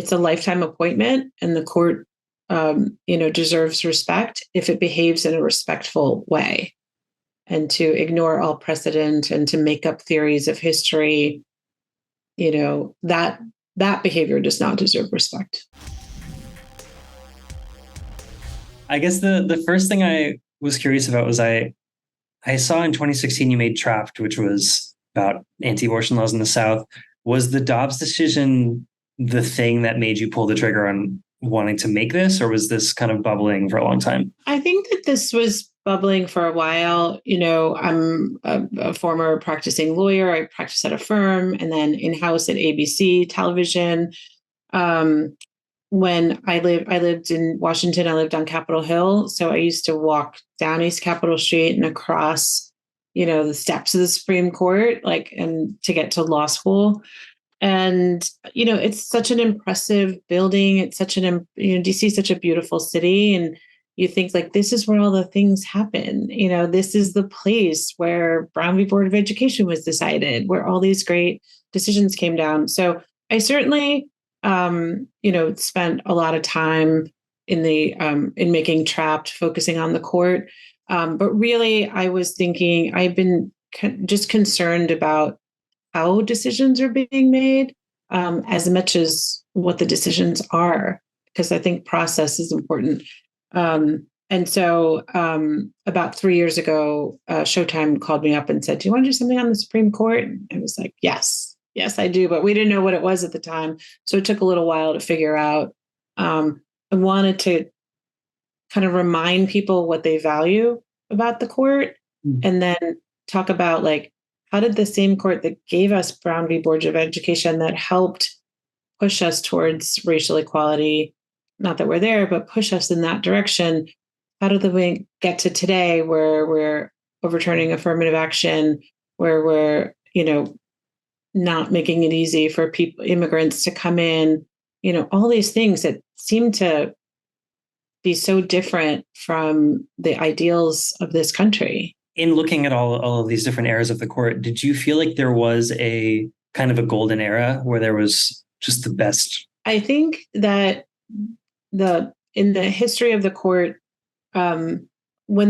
it's a lifetime appointment, and the court, deserves respect if it behaves in a respectful way, and to ignore all precedent and to make up theories of history, that behavior does not deserve respect. I guess the first thing I was curious about was I saw in 2016 you made Trapped, which was about anti-abortion laws in the South. Was the Dobbs decision the thing that made you pull the trigger on wanting to make this, or was this kind of bubbling for a long time? I think that this was bubbling for a while. I'm a former practicing lawyer. I practiced at a firm and then in-house at ABC television. When I lived in Washington. I lived on Capitol Hill. So I used to walk down East Capitol Street and across, the steps of the Supreme Court, and to get to law school. And, it's such an impressive building. It's such DC is such a beautiful city. And you think this is where all the things happen. This is the place where Brown v. Board of Education was decided, where all these great decisions came down. So I certainly, spent a lot of time in making Trapped, focusing on the court. But really, I was thinking, I've been just concerned about how decisions are being made, as much as what the decisions are, because I think process is important. And so about 3 years ago, Showtime called me up and said, "Do you want to do something on the Supreme Court?" And I was like, yes, I do. But we didn't know what it was at the time. So it took a little while to figure out. I wanted to kind of remind people what they value about the court, and then talk about how did the same court that gave us Brown v. Board of Education, that helped push us towards racial equality, not that we're there, but push us in that direction. How did we get to today where we're overturning affirmative action, where we're, not making it easy for immigrants to come in, all these things that seem to be so different from the ideals of this country. In looking at all of these different eras of the court, did you feel like there was a kind of a golden era where there was just the best? I think that in the history of the court, when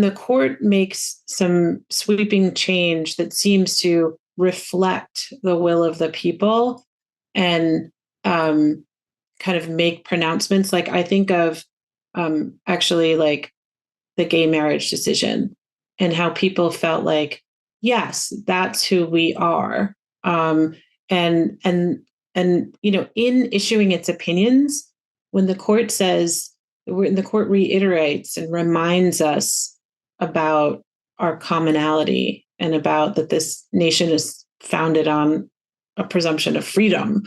the court makes some sweeping change that seems to reflect the will of the people and kind of make pronouncements, I think of actually the gay marriage decision, and how people felt yes, that's who we are. And in issuing its opinions, when the court reiterates and reminds us about our commonality and about that this nation is founded on a presumption of freedom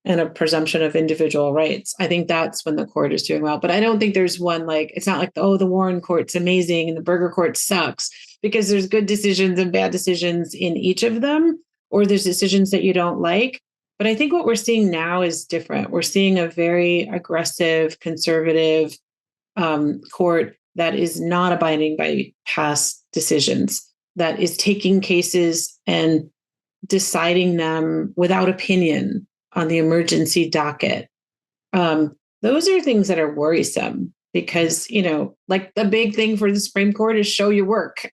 and a presumption of individual rights, I think that's when the court is doing well. But I don't think there's one it's not the Warren court's amazing and the Burger court sucks, because there's good decisions and bad decisions in each of them, or there's decisions that you don't like. But I think what we're seeing now is different. We're seeing a very aggressive, conservative court that is not abiding by past decisions, that is taking cases and deciding them without opinion on the emergency docket. Those are things that are worrisome, because, the big thing for the Supreme Court is show your work,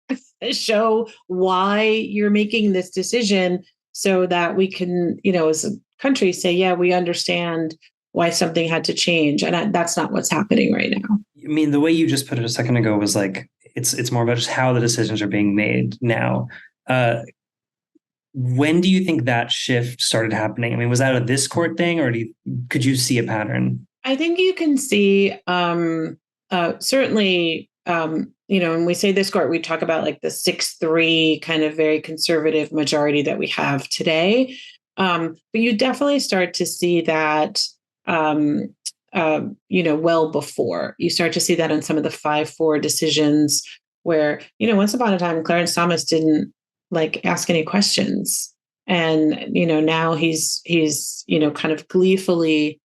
show why you're making this decision, so that we can, as a country, say, yeah, we understand why something had to change. And that's not what's happening right now. I mean, the way you just put it a second ago was it's more about just how the decisions are being made now. When do you think that shift started happening? I mean, was that a this court thing, or could you see a pattern? I think you can see, certainly, when we say this court, we talk about the 6-3 kind of very conservative majority that we have today. But you definitely start to see that, well before. You start to see that in some of the 5-4 decisions where, once upon a time, Clarence Thomas didn't ask any questions. And, now he's kind of gleefully,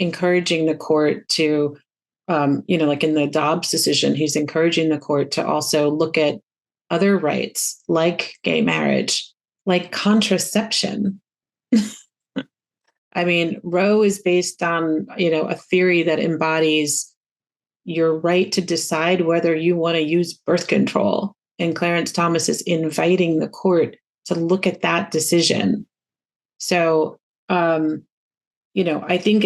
encouraging the court to, in the Dobbs decision, he's encouraging the court to also look at other rights like gay marriage, like contraception. I mean, Roe is based on, a theory that embodies your right to decide whether you want to use birth control. And Clarence Thomas is inviting the court to look at that decision. So, I think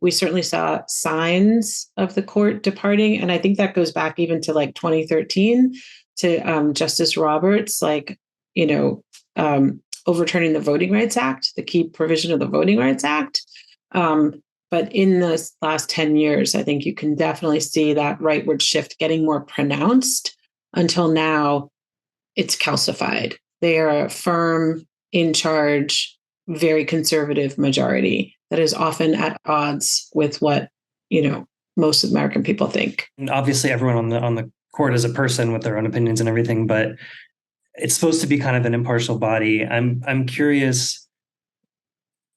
we certainly saw signs of the court departing. And I think that goes back even to like 2013 to Justice Roberts, overturning the Voting Rights Act, the key provision of the Voting Rights Act. But in the last 10 years, I think you can definitely see that rightward shift getting more pronounced. Until now, it's calcified. They are a firm, in charge, very conservative majority that is often at odds with what, most American people think. And obviously, everyone on the court is a person with their own opinions and everything, but it's supposed to be kind of an impartial body. I'm curious,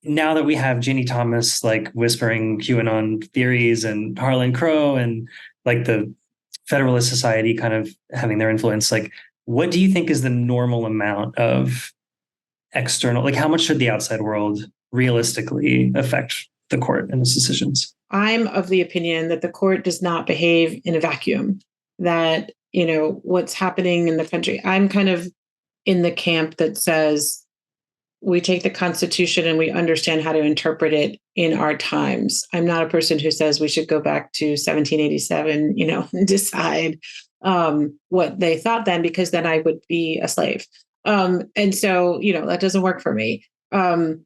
now that we have Ginny Thomas like whispering QAnon theories and Harlan Crow and like the Federalist Society kind of having their influence, like what do you think is the normal amount of external, like how much should the outside world realistically affect the court and its decisions? I'm of the opinion that the court does not behave in a vacuum, that, what's happening in the country. I'm kind of in the camp that says we take the Constitution and we understand how to interpret it in our times. I'm not a person who says we should go back to 1787, and decide what they thought then, because then I would be a slave. And so, that doesn't work for me. But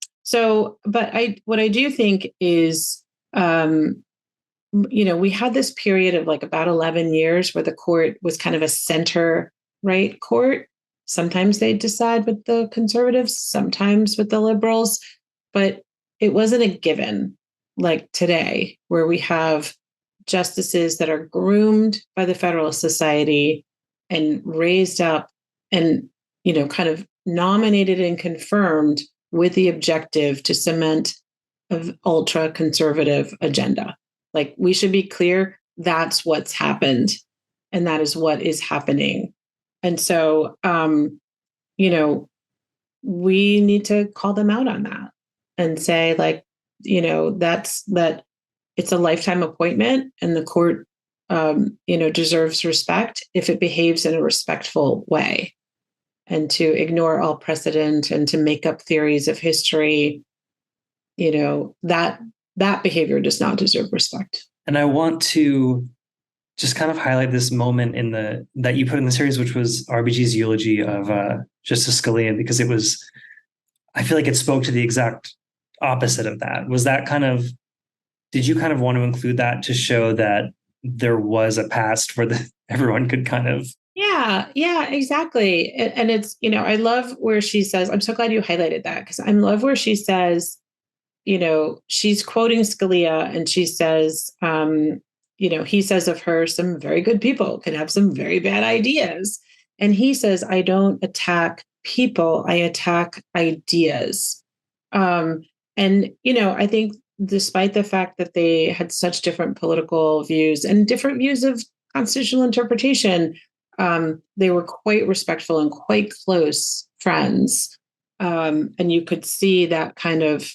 what I do think is, we had this period of like about 11 years where the court was kind of a center right court. Sometimes they'd decide with the conservatives, sometimes with the liberals, but it wasn't a given like today, where we have justices that are groomed by the Federalist Society and raised up and, kind of nominated and confirmed with the objective to cement an ultra conservative agenda. Like, we should be clear, that's what's happened, and that is what is happening. And so, we need to call them out on that and say, like, that it's a lifetime appointment, and the court, deserves respect if it behaves in a respectful way. And to ignore all precedent and to make up theories of history, that behavior does not deserve respect. And I want to just kind of highlight this moment that you put in the series, which was RBG's eulogy of Justice Scalia, because I feel like it spoke to the exact opposite of that. Did you kind of want to include that to show that there was a past where everyone could kind of... Yeah, exactly. And it's, I love where she says, I'm so glad you highlighted that, because I love where she says, she's quoting Scalia, and she says, he says of her, some very good people can have some very bad ideas. And he says, I don't attack people, I attack ideas. I think despite the fact that they had such different political views and different views of constitutional interpretation, they were quite respectful and quite close friends. And you could see that kind of,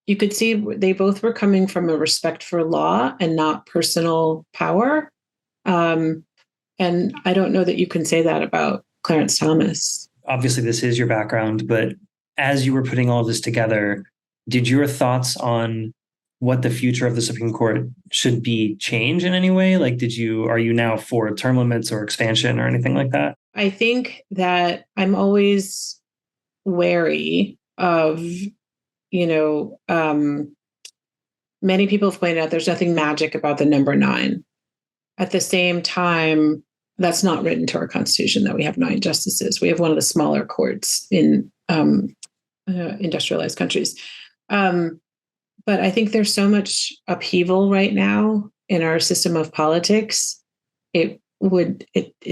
you could see they both were coming from a respect for law and not personal power. And I don't know that you can say that about Clarence Thomas. Obviously, this is your background, but as you were putting all of this together, did your thoughts on what the future of the Supreme Court should be change in any way? Like, are you now for term limits or expansion or anything like that? I think that I'm always wary of, many people have pointed out there's nothing magic about the number 9. At the same time, that's not written to our Constitution that we have 9 justices. We have one of the smaller courts in industrialized countries. But I think there's so much upheaval right now in our system of politics. It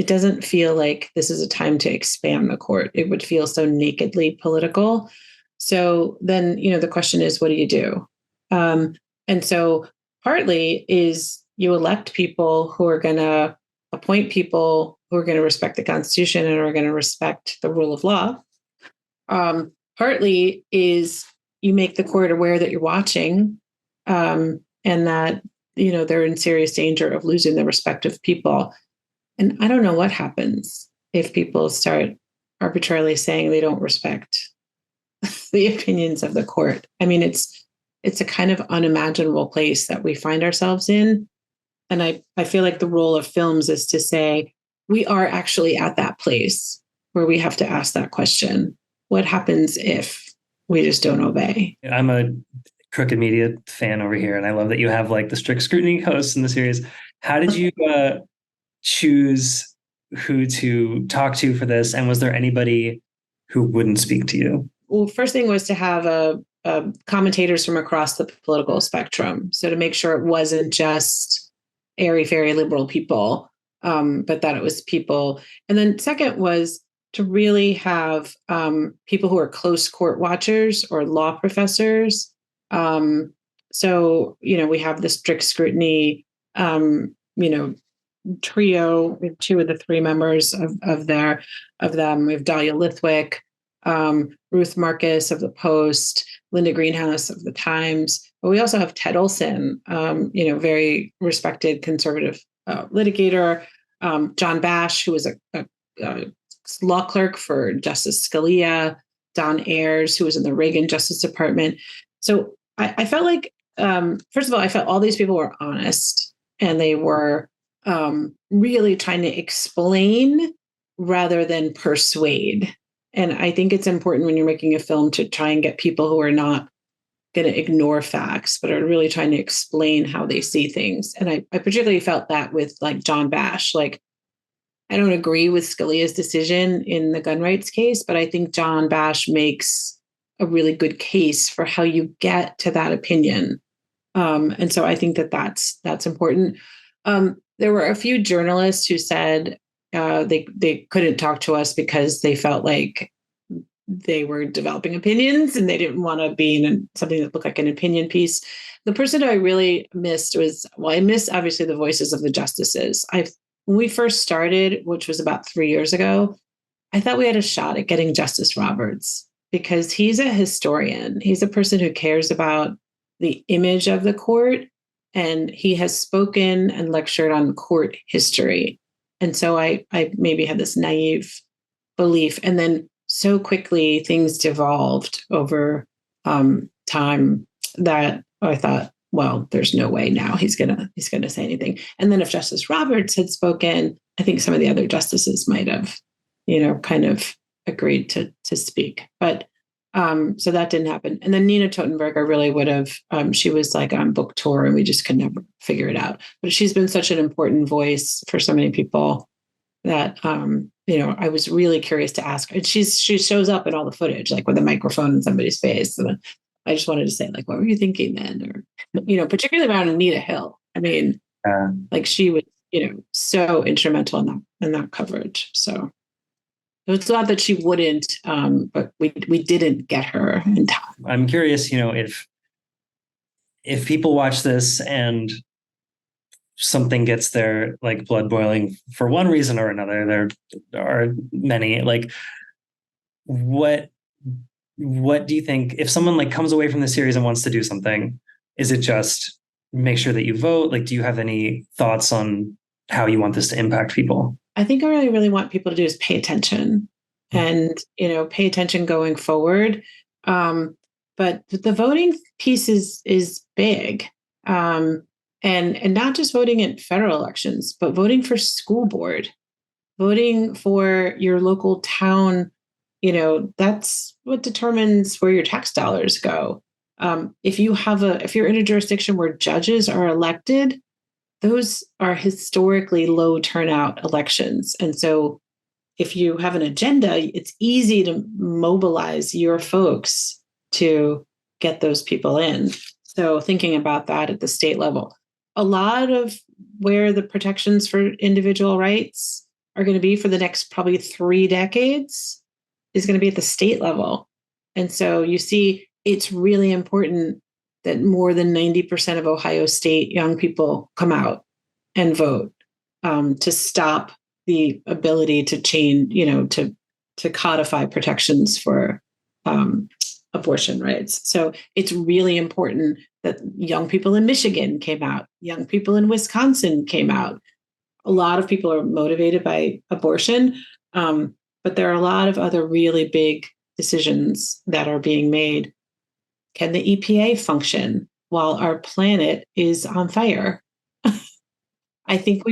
doesn't feel like this is a time to expand the court. It would feel so nakedly political. So then, the question is, what do you do? And so partly is you elect people who are going to appoint people who are going to respect the Constitution and are going to respect the rule of law. Partly is you make the court aware that you're watching, and that, they're in serious danger of losing the respect of people. And I don't know what happens if people start arbitrarily saying they don't respect the opinions of the court. I mean, it's a kind of unimaginable place that we find ourselves in. And I feel like the role of films is to say, we are actually at that place where we have to ask that question. What happens if we just don't obey? I'm a Crooked Media fan over here, and I love that you have like the strict scrutiny hosts in the series. How did you choose who to talk to for this? And was there anybody who wouldn't speak to you? Well, first thing was to have commentators from across the political spectrum. So to make sure it wasn't just airy-fairy liberal people, but that it was people. And then second was to really have people who are close court watchers or law professors. So, we have the strict scrutiny, trio, with two of the three members of them. We have Dahlia Lithwick, Ruth Marcus of the Post, Linda Greenhouse of the Times. But we also have Ted Olson, very respected conservative litigator, John Bash, who was a law clerk for Justice Scalia, Don Ayers, who was in the Reagan Justice Department. So I felt like, first of all, I felt all these people were honest, and they were really trying to explain rather than persuade. And I think it's important when you're making a film to try and get people who are not going to ignore facts, but are really trying to explain how they see things. And I particularly felt that with like John Bash. Like, I don't agree with Scalia's decision in the gun rights case, but I think John Bash makes a really good case for how you get to that opinion. And so I think that's important. There were a few journalists who said they couldn't talk to us because they felt like they were developing opinions and they didn't want to be in something that looked like an opinion piece. The person I really missed I missed obviously the voices of the justices. When we first started, which was about 3 years ago, I thought we had a shot at getting Justice Roberts because he's a historian. He's a person who cares about the image of the court, and he has spoken and lectured on court history. And so I maybe had this naive belief. And then so quickly things devolved over time that I thought, well, there's no way now he's gonna say anything. And then if Justice Roberts had spoken, I think some of the other justices might have, kind of agreed to speak. But so that didn't happen. And then Nina Totenberg, I really would have. She was like on book tour, and we just could never figure it out. But she's been such an important voice for so many people that I was really curious to ask her. And she shows up in all the footage, like with a microphone in somebody's face. And I just wanted to say, like, what were you thinking then? Or, particularly around Anita Hill. I mean, like she was, so instrumental in that coverage. So it's not that she wouldn't, but we didn't get her in time. I'm curious, if people watch this and something gets their like blood boiling for one reason or another, there are many, like, what do you think if someone like comes away from the series and wants to do something? Is it just make sure that you vote? Like, do you have any thoughts on how you want this to impact people? I think I really want people to do is pay attention and, pay attention going forward. But the voting piece is big. And not just voting in federal elections, but voting for school board, voting for your local town. That's what determines where your tax dollars go. If you're in a jurisdiction where judges are elected, those are historically low turnout elections. And so if you have an agenda, it's easy to mobilize your folks to get those people in. So thinking about that at the state level, a lot of where the protections for individual rights are going to be for the next probably 3 decades is going to be at the state level. And so you see, it's really important that more than 90% of Ohio State young people come out and vote to stop the ability to change, to codify protections for abortion rights. So it's really important that young people in Michigan came out, young people in Wisconsin came out. A lot of people are motivated by abortion, but there are a lot of other really big decisions that are being made. Can the EPA function while our planet is on fire? I think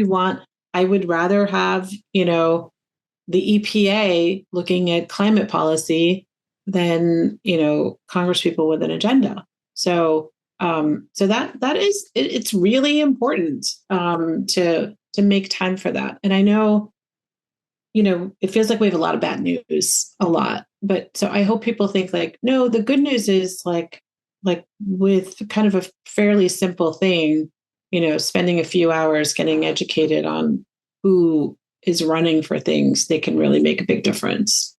I would rather have, the EPA looking at climate policy than, Congress people with an agenda. So, that is, it's really important to make time for that. And I know, it feels like we have a lot of bad news, a lot. But so I hope people think like, no, the good news is like with kind of a fairly simple thing, spending a few hours getting educated on who is running for things, they can really make a big difference.